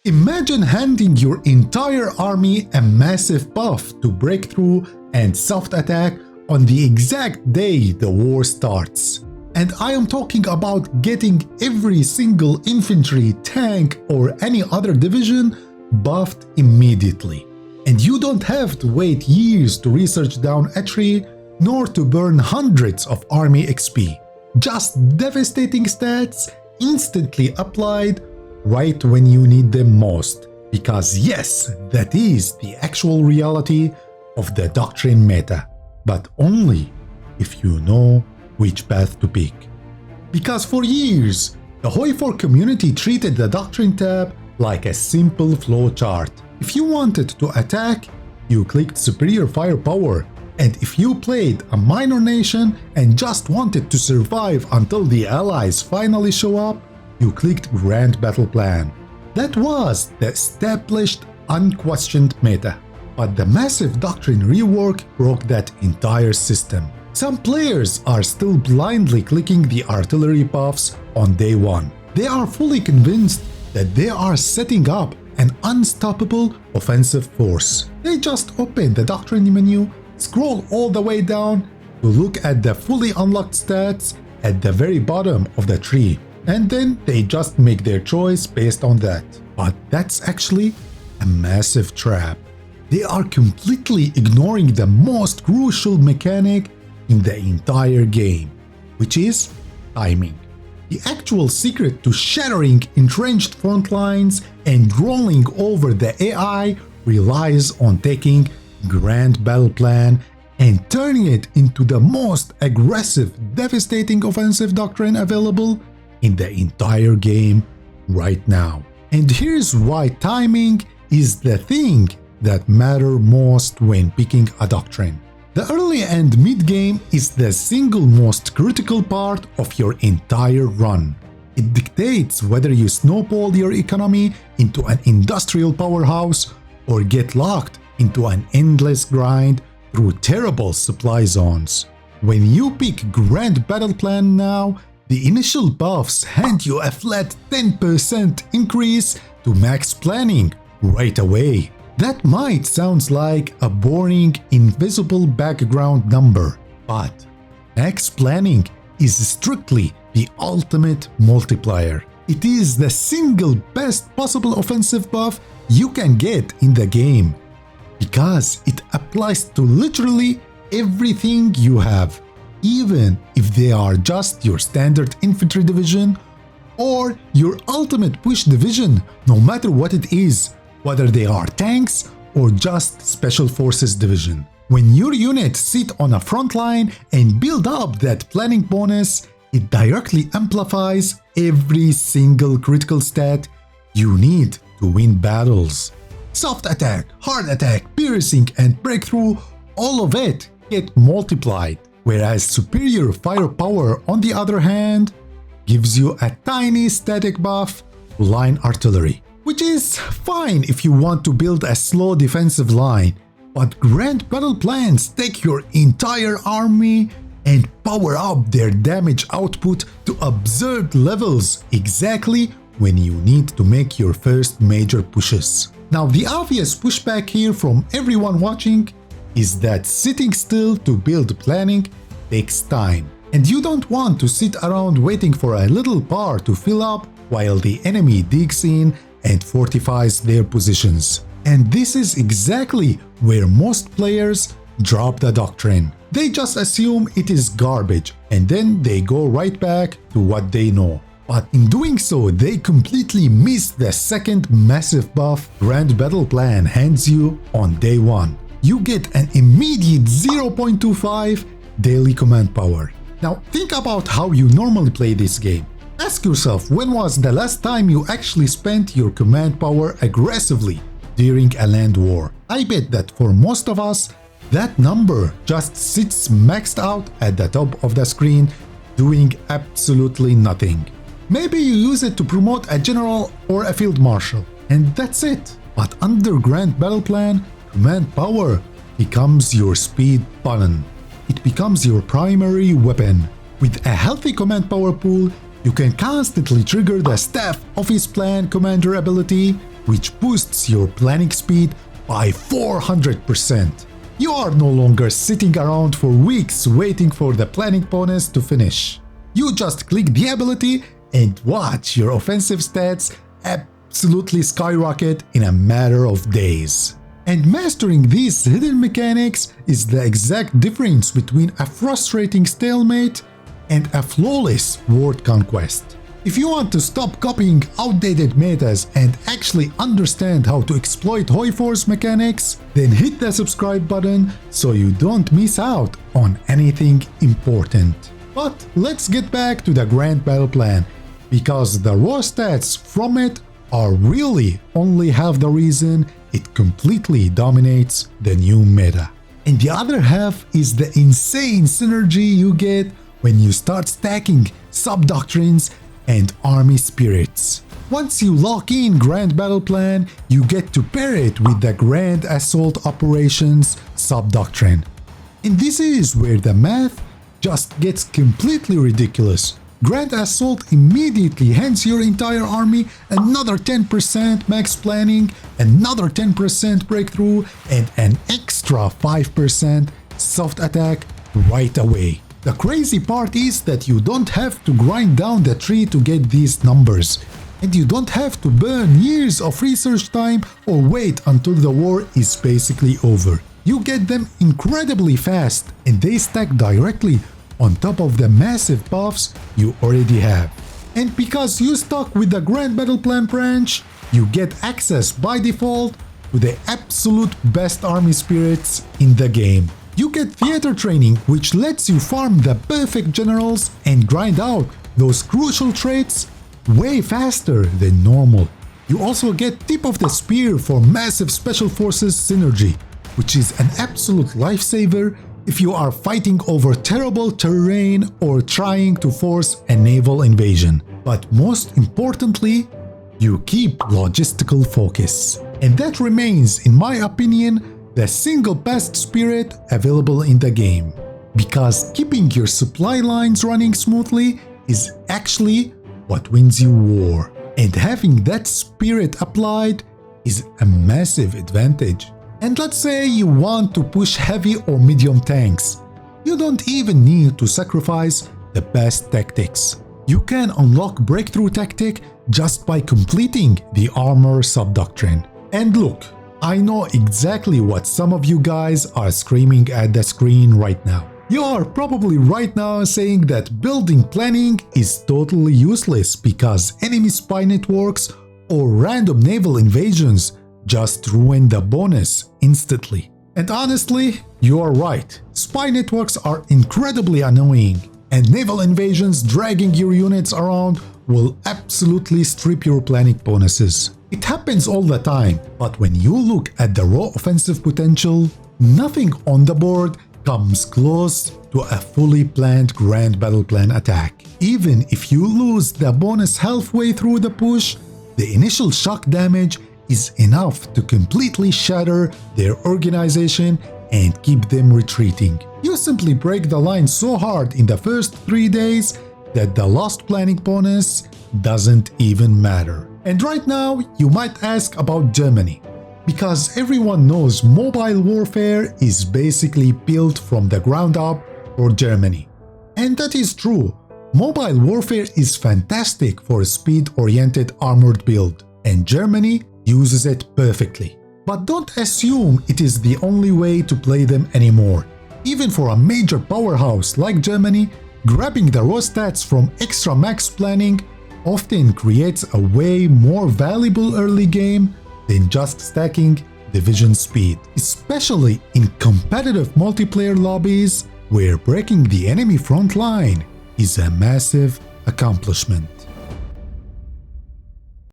Imagine handing your entire army a massive buff to breakthrough and soft attack on the exact day the war starts. And I am talking about getting every single infantry, tank, or any other division buffed immediately. And you don't have to wait years to research down a tree, nor to burn hundreds of army XP. Just devastating stats instantly applied right when you need them most. Because yes, that is the actual reality of the doctrine meta, but only if you know which path to pick. Because for years, the HOI4 community treated the doctrine tab like a simple flow chart. If you wanted to attack, you clicked superior firepower, and if you played a minor nation and just wanted to survive until the allies finally show up, you clicked Grand Battleplan. That was the established, unquestioned meta. But the massive doctrine rework broke that entire system. Some players are still blindly clicking the artillery buffs on day one. They are fully convinced that they are setting up an unstoppable offensive force. They just open the doctrine menu, scroll all the way down to look at the fully unlocked stats at the very bottom of the tree, and then they just make their choice based on that. But that's actually a massive trap. They are completely ignoring the most crucial mechanic in the entire game, which is timing. The actual secret to shattering entrenched front lines and rolling over the AI relies on taking Grand Battleplan and turning it into the most aggressive, devastating offensive doctrine available in the entire game right now. And here's why timing is the thing that matters most when picking a doctrine. The early and mid game is the single most critical part of your entire run. It dictates whether you snowball your economy into an industrial powerhouse or get locked into an endless grind through terrible supply zones. When you pick Grand Battleplan now, the initial buffs hand you a flat 10% increase to max planning right away. That might sound like a boring, invisible background number, but max planning is strictly the ultimate multiplier. It is the single best possible offensive buff you can get in the game, because it applies to literally everything you have, even if they are just your standard infantry division or your ultimate push division, no matter what it is, whether they are tanks or just special forces division. When your units sit on a front line and build up that planning bonus, it directly amplifies every single critical stat you need to win battles. Soft attack, hard attack, piercing, and breakthrough, all of it get multiplied. Whereas superior firepower, on the other hand, gives you a tiny static buff to line artillery, which is fine if you want to build a slow defensive line. But Grand Battleplans take your entire army and power up their damage output to absurd levels exactly when you need to make your first major pushes. Now, the obvious pushback here from everyone watching is that sitting still to build planning takes time, and you don't want to sit around waiting for a little bar to fill up while the enemy digs in and fortifies their positions. And this is exactly where most players drop the doctrine. They just assume it is garbage, and then they go right back to what they know. But in doing so, they completely miss the second massive buff Grand Battleplan hands you on day one. You get an immediate 0.25 daily command power. Now think about how you normally play this game. Ask yourself, when was the last time you actually spent your command power aggressively during a land war? I bet that for most of us, that number just sits maxed out at the top of the screen, doing absolutely nothing. Maybe you use it to promote a general or a field marshal, and that's it. But under Grand Battleplan, command power becomes your speed button. It becomes your primary weapon. With a healthy command power pool, you can constantly trigger the Staff Office Plan Commander ability which boosts your planning speed by 400%. You are no longer sitting around for weeks waiting for the planning bonus to finish. You just click the ability and watch your offensive stats absolutely skyrocket in a matter of days. And mastering these hidden mechanics is the exact difference between a frustrating stalemate and a flawless world conquest. If you want to stop copying outdated metas and actually understand how to exploit HOI4's mechanics, then hit the subscribe button so you don't miss out on anything important. But let's get back to the Grand Battle Plan, because the raw stats from it are really only half the reason it completely dominates the new meta. And the other half is the insane synergy you get when you start stacking sub-doctrines and army spirits. Once you lock in Grand Battle Plan, you get to pair it with the Grand Assault Operations sub-doctrine. And this is where the math just gets completely ridiculous. Grand Assault immediately hands your entire army another 10% max planning, another 10% breakthrough, and an extra 5% soft attack right away. The crazy part is that you don't have to grind down the tree to get these numbers, and you don't have to burn years of research time or wait until the war is basically over. You get them incredibly fast, and they stack directly on top of the massive buffs you already have. And because you stuck with the Grand Battle Plan branch, you get access by default to the absolute best army spirits in the game. You get theater training, which lets you farm the perfect generals and grind out those crucial traits way faster than normal. You also get tip of the spear for massive special forces synergy, which is an absolute lifesaver if you are fighting over terrible terrain or trying to force a naval invasion. But most importantly, you keep logistical focus. And that remains, in my opinion, the single best spirit available in the game. Because keeping your supply lines running smoothly is actually what wins you war. And having that spirit applied is a massive advantage. And let's say you want to push heavy or medium tanks. You don't even need to sacrifice the best tactics. You can unlock breakthrough tactic just by completing the armor sub-doctrine. And look, I know exactly what some of you guys are screaming at the screen right now. You are probably right now saying that building planning is totally useless because enemy spy networks or random naval invasions just ruin the bonus instantly. And honestly, you are right. Spy networks are incredibly annoying, and naval invasions dragging your units around will absolutely strip your planning bonuses. It happens all the time, but when you look at the raw offensive potential, nothing on the board comes close to a fully planned Grand Battle Plan attack. Even if you lose the bonus halfway through the push, the initial shock damage is enough to completely shatter their organization and keep them retreating. You simply break the line so hard in the first 3 days that the lost planning bonus doesn't even matter. And right now, you might ask about Germany, because everyone knows mobile warfare is basically built from the ground up for Germany. And that is true. Mobile warfare is fantastic for a speed-oriented armored build, and Germany uses it perfectly. But don't assume it is the only way to play them anymore. Even for a major powerhouse like Germany, grabbing the raw stats from extra max planning often creates a way more valuable early game than just stacking division speed, especially in competitive multiplayer lobbies where breaking the enemy front line is a massive accomplishment.